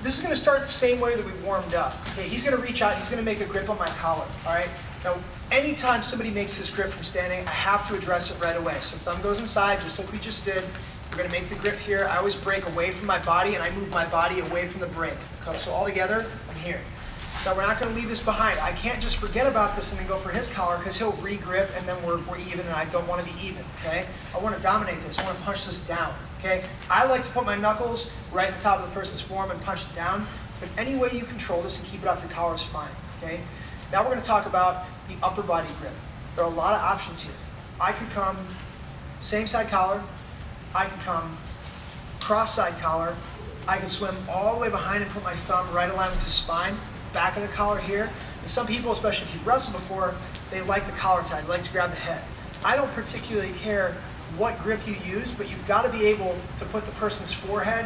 this is going to start the same way that we warmed up. Okay, he's going to reach out, he's going to make a grip on my collar, all right? Now, anytime somebody makes this grip from standing, I have to address it right away. So thumb goes inside, just like we just did. We're going to make the grip here. I always break away from my body, and I move my body away from the break. Okay, so all together, I'm here. Now, we're not going to leave this behind. I can't just forget about this and then go for his collar, because he'll re-grip, and then we're even, and I don't want to be even, okay? I want to dominate this. I want to punch this down, okay? I like to put my knuckles right at the top of the person's forearm and punch it down, but any way you control this and keep it off your collar is fine, okay? Now we're going to talk about the upper body grip. There are a lot of options here. I could come same side collar. I could come cross side collar. I could swim all the way behind and put my thumb right aligned with his spine, back of the collar here. And some people, especially if you've wrestled before, they like the collar tie. They like to grab the head. I don't particularly care what grip you use, but you've got to be able to put the person's forehead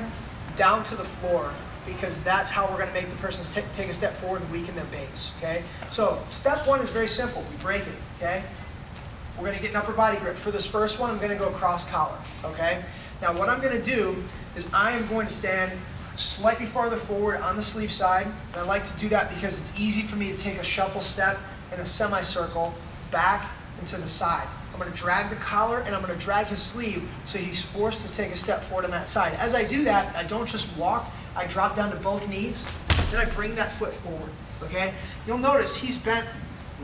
down to the floor, because that's how we're going to make the person take a step forward and weaken their base, okay? So step one is very simple. We break it, okay? We're going to get an upper body grip. For this first one, I'm going to go cross collar, okay? Now what I'm going to do is I am going to stand slightly farther forward on the sleeve side, and I like to do that because it's easy for me to take a shuffle step in a semicircle back and to the side. I'm going to drag the collar, and I'm going to drag his sleeve so he's forced to take a step forward on that side. As I do that, I don't just walk. I drop down to both knees, then I bring that foot forward, okay? You'll notice he's bent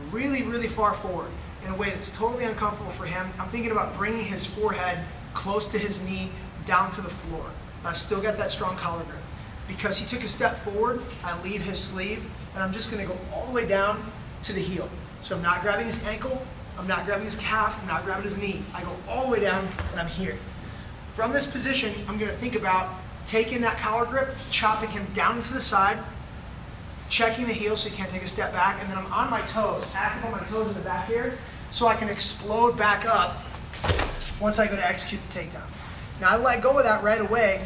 really, really far forward in a way that's totally uncomfortable for him. I'm thinking about bringing his forehead close to his knee, down to the floor. I've still got that strong collar grip. Because he took a step forward, I leave his sleeve, and I'm just going to go all the way down to the heel. So I'm not grabbing his ankle, I'm not grabbing his calf, I'm not grabbing his knee. I go all the way down, and I'm here. From this position, I'm going to think about taking that collar grip, chopping him down to the side, checking the heel so he can't take a step back, and then I'm on my toes, active on my toes in the back here, so I can explode back up once I go to execute the takedown. Now I let go of that right away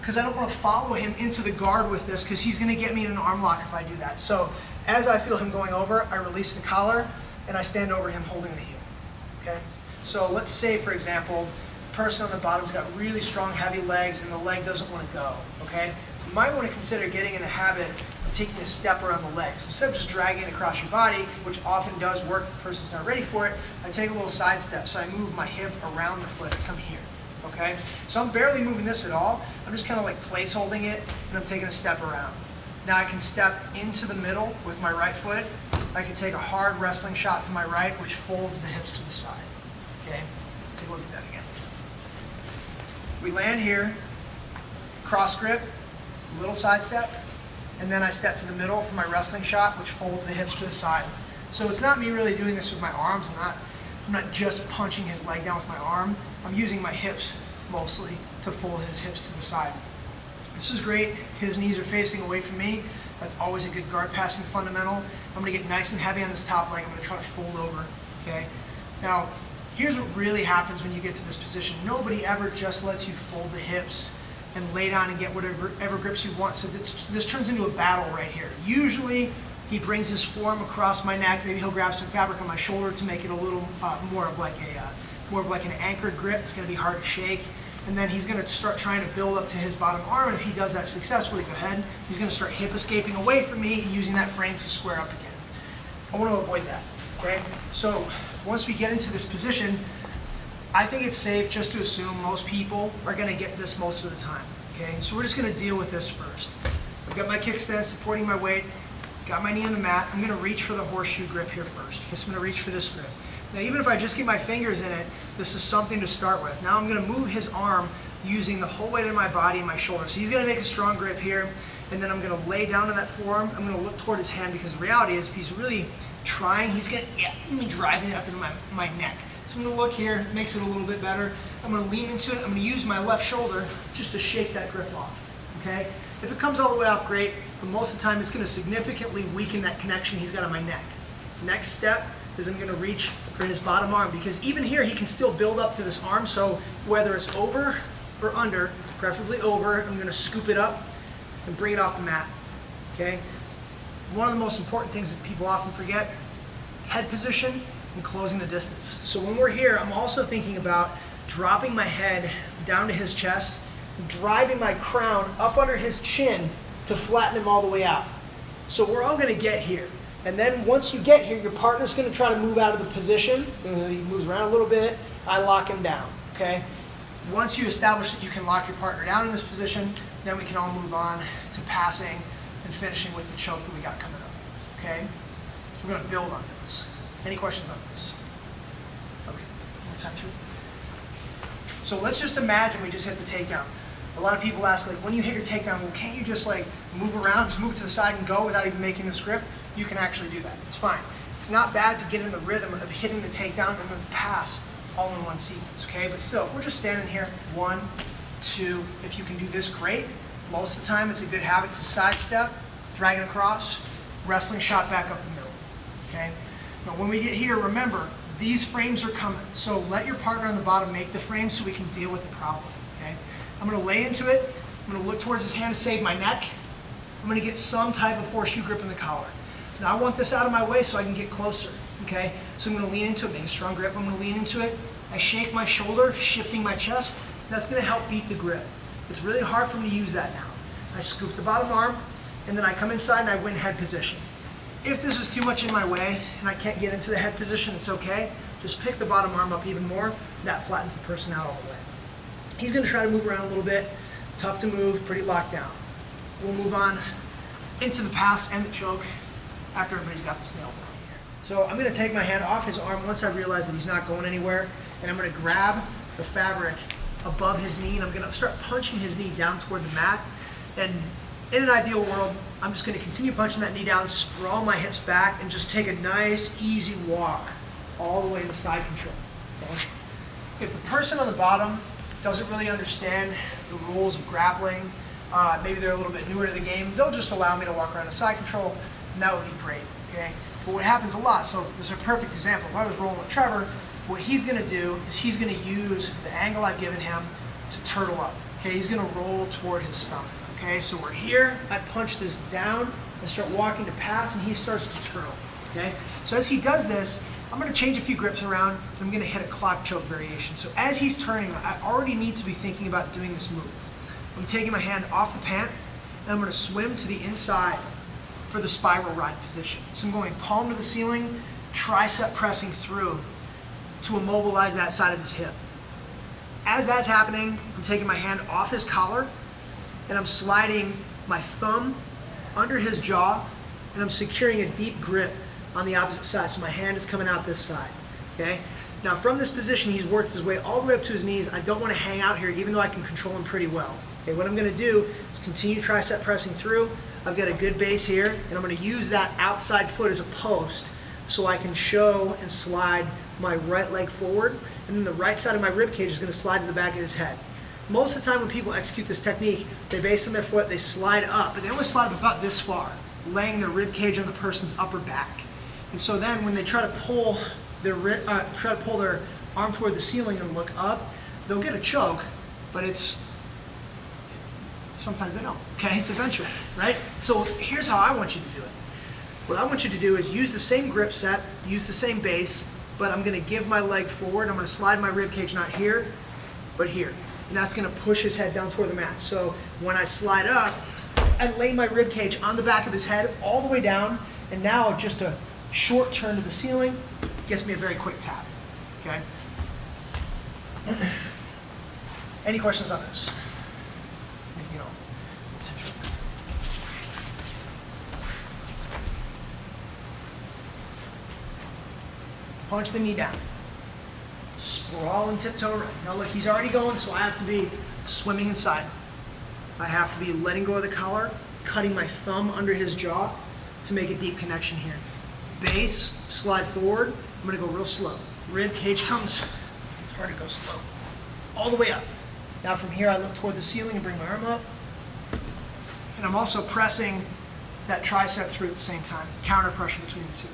because I don't want to follow him into the guard with this, because he's going to get me in an arm lock if I do that. So as I feel him going over, I release the collar and I stand over him holding the heel. Okay? So let's say, for example, the person on the bottom's got really strong, heavy legs and the leg doesn't want to go. Okay? You might want to consider getting in the habit of taking a step around the legs. Instead of just dragging it across your body, which often does work if the person's not ready for it, I take a little side step. So I move my hip around the foot and come here. Okay? So I'm barely moving this at all. I'm just kind of like place holding it, and I'm taking a step around. Now I can step into the middle with my right foot. I can take a hard wrestling shot to my right, which folds the hips to the side. Okay? Let's take a look at that again. We land here, cross grip, little side step, and then I step to the middle for my wrestling shot, which folds the hips to the side. So it's not me really doing this with my arms. I'm not just punching his leg down with my arm. I'm using my hips mostly to fold his hips to the side. This is great. His knees are facing away from me. That's always a good guard passing fundamental. I'm going to get nice and heavy on this top leg. I'm going to try to fold over. Okay. Now, here's what really happens when you get to this position. Nobody ever just lets you fold the hips and lay down and get whatever grips you want. So this turns into a battle right here. Usually, he brings his forearm across my neck. Maybe he'll grab some fabric on my shoulder to make it a little more of like an anchored grip. It's going to be hard to shake. And then he's going to start trying to build up to his bottom arm. And if he does that successfully, go ahead. He's going to start hip escaping away from me and using that frame to square up again. I want to avoid that. Okay. So once we get into this position, I think it's safe just to assume most people are going to get this most of the time. Okay. So we're just going to deal with this first. I've got my kickstand supporting my weight. Got my knee on the mat. I'm going to reach for the horseshoe grip here first. Because I'm going to reach for this grip. Now, even if I just get my fingers in it, this is something to start with. Now I'm going to move his arm using the whole weight of my body and my shoulder. So he's going to make a strong grip here, and then I'm going to lay down on that forearm. I'm going to look toward his hand, because the reality is if he's really trying, he's going to be driving it up into my neck. So I'm going to look here, makes it a little bit better. I'm going to lean into it. I'm going to use my left shoulder just to shake that grip off. Okay? If it comes all the way off, great, but most of the time it's going to significantly weaken that connection he's got on my neck. Next step is I'm going to reach for his bottom arm, because even here he can still build up to this arm. So whether it's over or under, preferably over, I'm going to scoop it up and bring it off the mat. Okay? One of the most important things that people often forget, head position and closing the distance. So when we're here, I'm also thinking about dropping my head down to his chest, driving my crown up under his chin to flatten him all the way out. So we're all going to get here. And then once you get here, your partner's going to try to move out of the position. He moves around a little bit. I lock him down, okay? Once you establish that you can lock your partner down in this position, then we can all move on to passing and finishing with the choke that we got coming up, okay? So we're going to build on this. Any questions on this? Okay, one more time through. So let's just imagine we just hit the takedown. A lot of people ask, like, when you hit your takedown, well, can't you just like move around, just move to the side and go without even making this grip? You can actually do that. It's fine. It's not bad to get in the rhythm of hitting the takedown and then pass all in one sequence, okay? But still, if we're just standing here, 1, 2, if you can do this, great. Most of the time, it's a good habit to sidestep, drag it across, wrestling shot back up the middle, okay? Now, when we get here, remember, these frames are coming. So let your partner on the bottom make the frame so we can deal with the problem, okay? I'm gonna lay into it. I'm gonna look towards his hand to save my neck. I'm gonna get some type of horseshoe grip in the collar. Now I want this out of my way so I can get closer, okay? So I'm gonna lean into it, make a strong grip. I'm gonna lean into it. I shake my shoulder, shifting my chest. That's gonna help beat the grip. It's really hard for me to use that now. I scoop the bottom arm, and then I come inside and I win head position. If this is too much in my way and I can't get into the head position, it's okay. Just pick the bottom arm up even more. That flattens the person out all the way. He's gonna try to move around a little bit. Tough to move, pretty locked down. We'll move on into the pass and the choke after everybody's got this nailed down here. So I'm gonna take my hand off his arm once I realize that he's not going anywhere, and I'm gonna grab the fabric above his knee, and I'm gonna start punching his knee down toward the mat. And in an ideal world, I'm just gonna continue punching that knee down, sprawl my hips back, and just take a nice, easy walk all the way into side control, okay? If the person on the bottom doesn't really understand the rules of grappling, maybe they're a little bit newer to the game, they'll just allow me to walk around to side control, and that would be great, okay? But what happens a lot, so this is a perfect example. If I was rolling with Trevor, what he's gonna do is he's gonna use the angle I've given him to turtle up, okay? He's gonna roll toward his stomach, okay? So we're here, I punch this down, and start walking to pass, and he starts to turtle, okay? So as he does this, I'm gonna change a few grips around, and I'm gonna hit a clock choke variation. So as he's turning, I already need to be thinking about doing this move. I'm taking my hand off the pant, and I'm gonna swim to the inside for the spiral ride position. So I'm going palm to the ceiling, tricep pressing through to immobilize that side of his hip. As that's happening, I'm taking my hand off his collar, and I'm sliding my thumb under his jaw, and I'm securing a deep grip on the opposite side. So my hand is coming out this side, okay? Now from this position, he's worked his way all the way up to his knees. I don't want to hang out here, even though I can control him pretty well. Okay, what I'm gonna do is continue tricep pressing through. I've got a good base here, and I'm gonna use that outside foot as a post so I can show and slide my right leg forward, and then the right side of my rib cage is gonna slide to the back of his head. Most of the time when people execute this technique, they base on their foot, they slide up, but they only slide up about this far, laying their rib cage on the person's upper back. And so then when they try to pull their arm toward the ceiling and look up, they'll get a choke, but sometimes they don't, okay? It's eventual, right? So here's how I want you to do it. What I want you to do is use the same grip set, use the same base, but I'm gonna give my leg forward. I'm gonna slide my rib cage not here, but here. And that's gonna push his head down toward the mat. So when I slide up, I lay my rib cage on the back of his head all the way down, and now just a short turn to the ceiling gets me a very quick tap, okay? Any questions on this? Anything at all? Punch the knee down. Sprawl and tiptoe right. Now look, he's already going, so I have to be swimming inside. I have to be letting go of the collar, cutting my thumb under his jaw to make a deep connection here. Base, slide forward. I'm gonna go real slow. Rib cage comes, it's hard to go slow. All the way up. Now from here, I look toward the ceiling and bring my arm up. And I'm also pressing that tricep through at the same time. Counter pressure between the two.